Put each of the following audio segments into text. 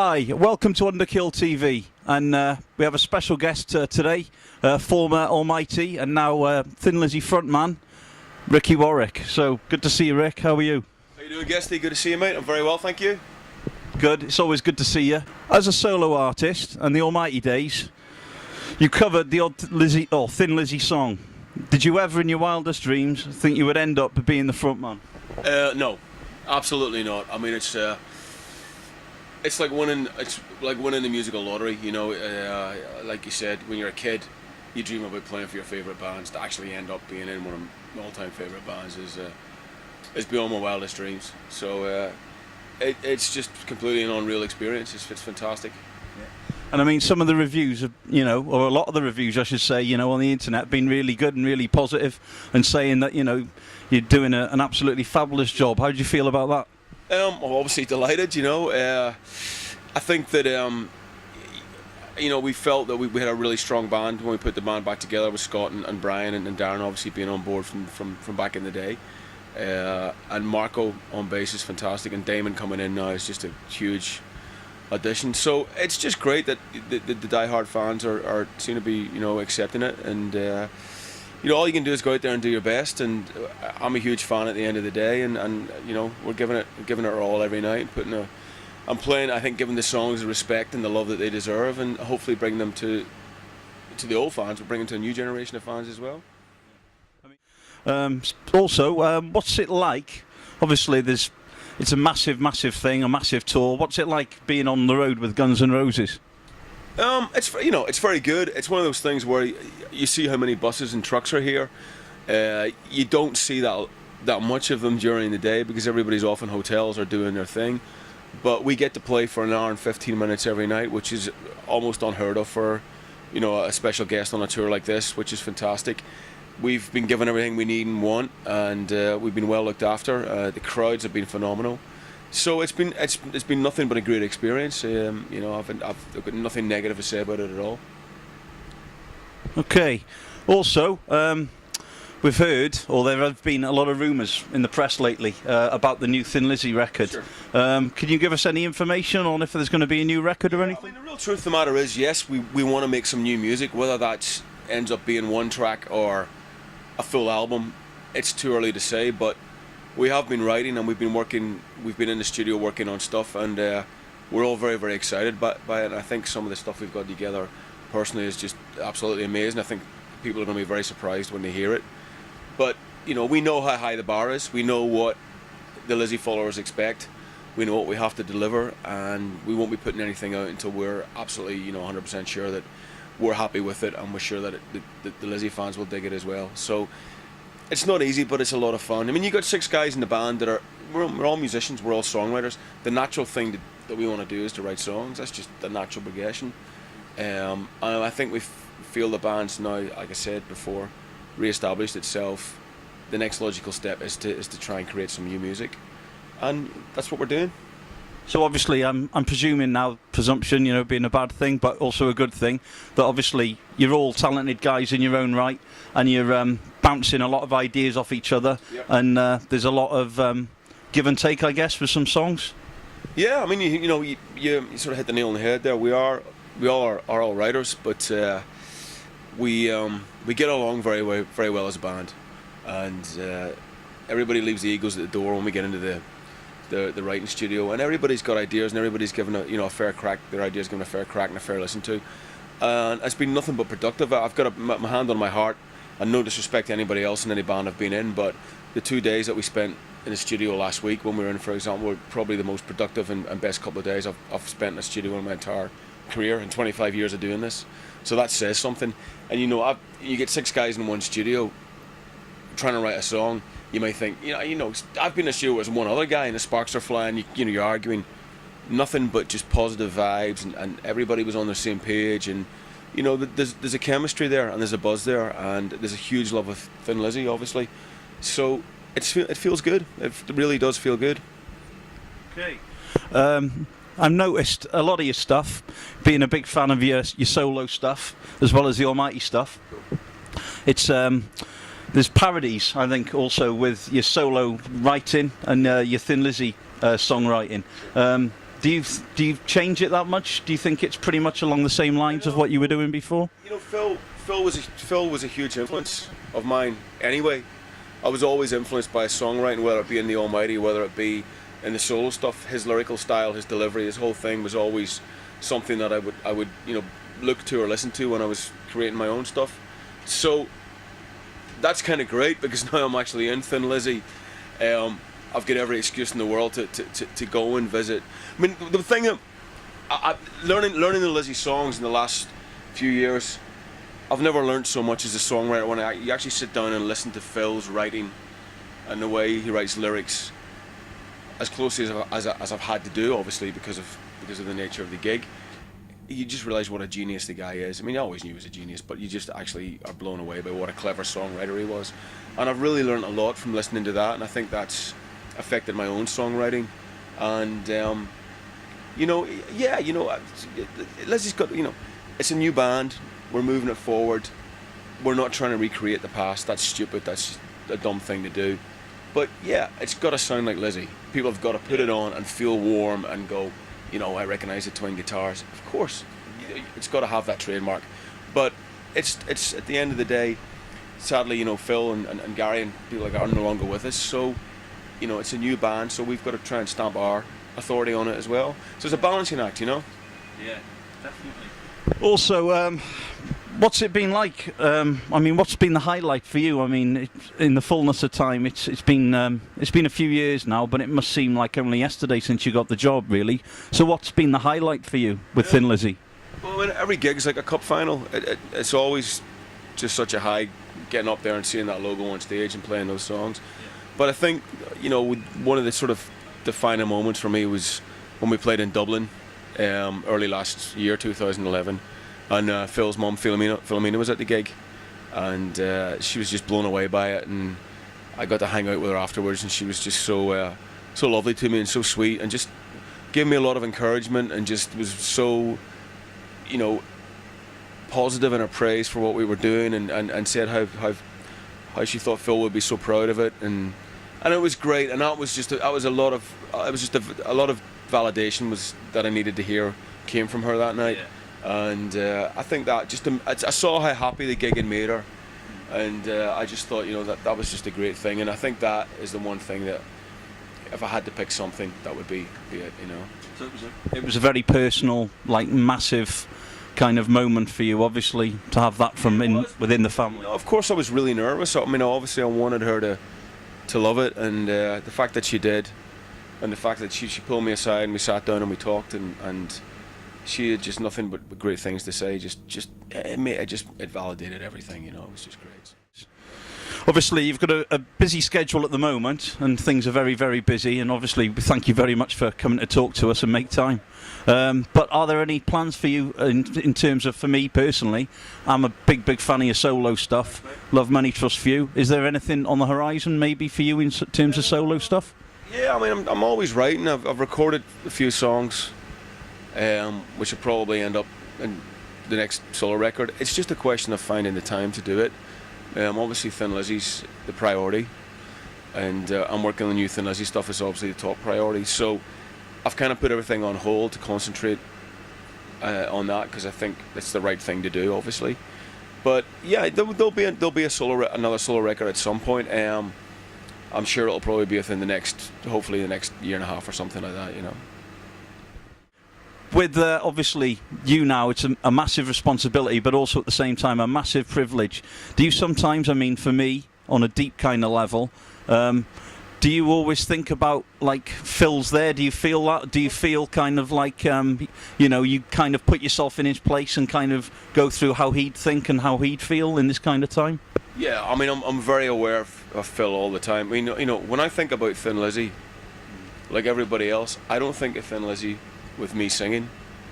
Hi, welcome to Underkill TV, and we have a special guest today, former Almighty and now Thin Lizzy frontman, Ricky Warwick. So, good to see you, Rick. How are you? How you doing, Guesty? Good to see you, mate. I'm very well, thank you. Good. It's always good to see you. As a solo artist and the Almighty days, you covered the odd Thin Lizzy song. Did you ever, in your wildest dreams, think you would end up being the frontman? No, absolutely not. I mean, it's like winning. It's like winning the musical lottery. You know, like you said, when you're a kid, you dream about playing for your favourite bands. To actually end up being in one of my all-time favourite bands is beyond my wildest dreams. So it's just completely an unreal experience. It's fantastic. And I mean, some of the reviews, or a lot of the reviews, I should say, on the internet have been really good and really positive, and saying that, you're doing an absolutely fabulous job. How do you feel about that? I'm obviously delighted, I think that, we felt that we had a really strong band when we put the band back together with Scott and Brian and Darren obviously being on board from back in the day. And Marco on bass is fantastic, and Damon coming in now is just a huge audition. So it's just great that the die-hard fans are seem to be accepting it, and all you can do is go out there and do your best. And I'm a huge fan at the end of the day, and we're giving it our all every night, I'm playing, I think, giving the songs the respect and the love that they deserve, and hopefully bring them to the old fans, but bring them to a new generation of fans as well. Also, what's it like? Obviously it's a massive thing, a massive tour. What's it like being on the road with Guns N' Roses? It's very good. It's one of those things where you see how many buses and trucks are here. You don't see that much of them during the day because everybody's off in hotels or doing their thing. But we get to play for an hour and 15 minutes every night, which is almost unheard of for a special guest on a tour like this, which is fantastic. We've been given everything we need and want, and we've been well looked after. The crowds have been phenomenal, so it's been nothing but a great experience. I've got nothing negative to say about it at all. Okay. Also, we've heard, or there have been a lot of rumours in the press lately about the new Thin Lizzy record. Sure. Can you give us any information on if there's going to be a new record or anything? I mean, the real truth of the matter is, yes, we want to make some new music. Whether that ends up being one track or a full album, it's too early to say, but we have been writing and we've been in the studio working on stuff, and we're all very, very excited by it. I think some of the stuff we've got together personally is just absolutely amazing. I think people are going to be very surprised when they hear it, but we know how high the bar is. We know what the Lizzy followers expect. We know what we have to deliver, and we won't be putting anything out until we're absolutely 100% sure that we're happy with it, and we're sure that the Lizzy fans will dig it as well. So it's not easy, but it's a lot of fun. I mean, you got 6 guys in the band that we're all musicians, we're all songwriters. The natural thing that we want to do is to write songs. That's just the natural progression. And I think we feel the band's now, like I said before, re-established itself. The next logical step is to try and create some new music, and that's what we're doing. So obviously, I'm presuming now, presumption, being a bad thing, but also a good thing, that obviously you're all talented guys in your own right, and you're bouncing a lot of ideas off each other. Yep. And there's a lot of give and take, I guess, with some songs. Yeah, I mean, you sort of hit the nail on the head there. We all are all writers, but we get along very well as a band, and everybody leaves the egos at the door when we get into the writing studio, and everybody's got ideas, and everybody's given a fair crack. Their ideas given a fair crack and a fair listen to, and it's been nothing but productive. I've got my hand on my heart, and no disrespect to anybody else in any band I've been in, but the 2 days that we spent in the studio last week when we were in, for example, were probably the most productive and best couple of days I've spent in the studio in my entire career, in 25 years of doing this. So that says something. And you get 6 guys in one studio trying to write a song. You may think, I've been in a studio where there's one other guy and the sparks are flying, you're arguing, nothing but just positive vibes, and everybody was on the same page, and there's a chemistry there, and there's a buzz there, and there's a huge love of Thin Lizzy, obviously. So it feels good. It really does feel good. Okay. I've noticed a lot of your stuff, being a big fan of your solo stuff as well as the Almighty stuff. It's there's parodies, I think, also with your solo writing and your Thin Lizzy songwriting. Do you change it that much? Do you think it's pretty much along the same lines of what you were doing before? You know, Phil was a huge influence of mine. Anyway, I was always influenced by his songwriting, whether it be in the Almighty, whether it be in the solo stuff. His lyrical style, his delivery, his whole thing was always something that I would look to or listen to when I was creating my own stuff. So that's kind of great, because now I'm actually in Thin Lizzy. I've got every excuse in the world to go and visit. I mean, the thing that learning the Lizzy songs in the last few years, I've never learned so much as a songwriter when you actually sit down and listen to Phil's writing and the way he writes lyrics, as closely as I've had to do, obviously because of the nature of the gig. You just realise what a genius the guy is. I mean, I always knew he was a genius, but you just actually are blown away by what a clever songwriter he was. And I've really learned a lot from listening to that, and I think that's affected my own songwriting. And Lizzie's got, it's a new band. We're moving it forward. We're not trying to recreate the past. That's stupid. That's a dumb thing to do. But yeah, it's got to sound like Lizzy. People have got to put it on and feel warm and go, I recognise the twin guitars. Of course, it's got to have that trademark. But it's at the end of the day, sadly, Phil and Gary and people like that are no longer with us. So, it's a new band. So we've got to try and stamp our authority on it as well. So it's a balancing act, Yeah, definitely. Also, what's it been like? What's been the highlight for you? I mean, in the fullness of time, it's been a few years now, but it must seem like only yesterday since you got the job, really. So what's been the highlight for you with Thin Lizzy? Well, every gig is like a cup final. It's always just such a high getting up there and seeing that logo on stage and playing those songs. But I think, one of the sort of defining moments for me was when we played in Dublin early last year, 2011. And Phil's mum, Philomena, was at the gig, and she was just blown away by it. And I got to hang out with her afterwards, and she was just so lovely to me and so sweet, and just gave me a lot of encouragement, and just was so, positive in her praise for what we were doing, and said how she thought Phil would be so proud of it, and it was great. And that was just a lot of validation was that I needed to hear came from her that night. Yeah. And I think that I saw how happy the gig had made her, and I just thought, that was just a great thing. And I think that is the one thing that, if I had to pick something, that would be it. So it was a very personal, massive kind of moment for you, obviously, to have that from within the family. Of course, I was really nervous. Obviously, I wanted her to love it, and the fact that she did, and the fact that she pulled me aside and we sat down and we talked, and she had just nothing but great things to say. It validated everything. It was just great. Obviously, you've got a busy schedule at the moment, and things are very, very busy. And obviously, we thank you very much for coming to talk to us and make time. But are there any plans for you in terms of, for me personally, I'm a big fan of your solo stuff. Love Money, Trust Few. Is there anything on the horizon maybe for you in terms of solo stuff? Yeah, I'm always writing. I've recorded a few songs, which will probably end up in the next solo record. It's just a question of finding the time to do it. Obviously, Thin Lizzy's the priority, and I'm working on the new Thin Lizzy stuff is obviously the top priority. So I've kind of put everything on hold to concentrate on that, because I think it's the right thing to do, obviously. But yeah, there'll be another solo record at some point. I'm sure it'll probably be within hopefully the next year and a half or something like that. With obviously you now, it's a massive responsibility, but also at the same time a massive privilege. Do you sometimes, for me, on a deep kind of level, do you always think about Phil's there? Do you feel that? Do you feel kind of you kind of put yourself in his place and kind of go through how he'd think and how he'd feel in this kind of time? Yeah, I'm very aware of Phil all the time. When I think about Thin Lizzy, like everybody else, I don't think of Thin Lizzy with me singing.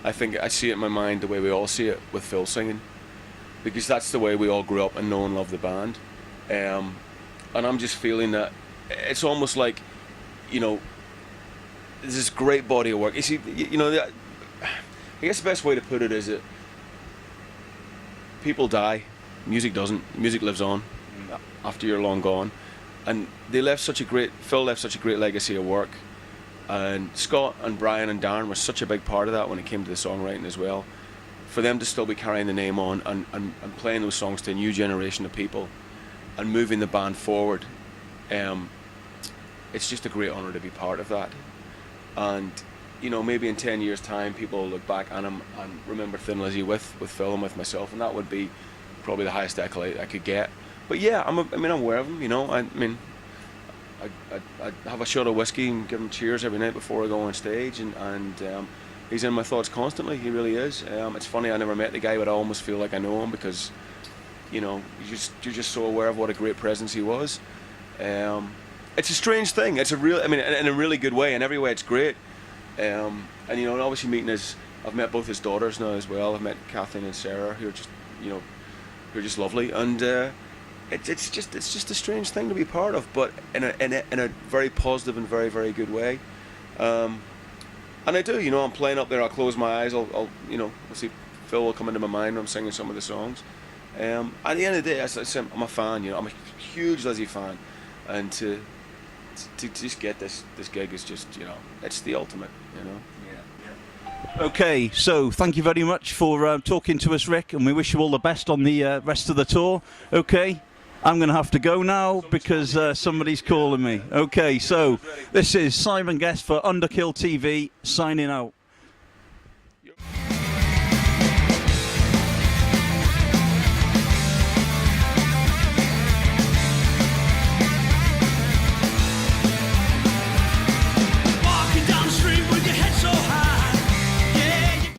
I think I see it in my mind the way we all see it with Phil singing, because that's the way we all grew up and know and love the band. And I'm just feeling that it's almost like, there's this great body of work. You see, I guess the best way to put it is that people die, music doesn't. Music lives on after you're long gone, and Phil left such a great legacy of work. And Scott and Brian and Darren were such a big part of that when it came to the songwriting as well. For them to still be carrying the name on and playing those songs to a new generation of people and moving the band forward, it's just a great honour to be part of that. And you know, maybe in 10 years' time, people will look back and remember Thin Lizzy with Phil and with myself, and that would be probably the highest accolade I could get. But yeah, I'm aware of him. You know, I have a shot of whiskey and give him cheers every night before I go on stage, and he's in my thoughts constantly. He really is. It's funny, I never met the guy, but I almost feel like I know him because, you know, you're just so aware of what a great presence he was. It's a strange thing. It's a real, I mean, in a really good way. In every way, it's great. And you know, and obviously meeting I've met both his daughters now as well. I've met Kathleen and Sarah, who are just, you know, who are just lovely. And it's just a strange thing to be part of, but in a very positive and very, very good way. And I do, you know, I'm playing up there. I'll close my eyes. I'll you know, I'll see Phil will come into my mind when I'm singing some of the songs. At the end of the day, as I said, I'm a fan. You know, I'm a huge Lizzy fan, and to just get this gig is just, you know, it's the ultimate, you know. Yeah. Okay, so thank you very much for talking to us, Rick, and we wish you all the best on the rest of the tour. Okay, I'm going to have to go now because somebody's calling me. Okay, so this is Simon Guest for Underkill TV signing out.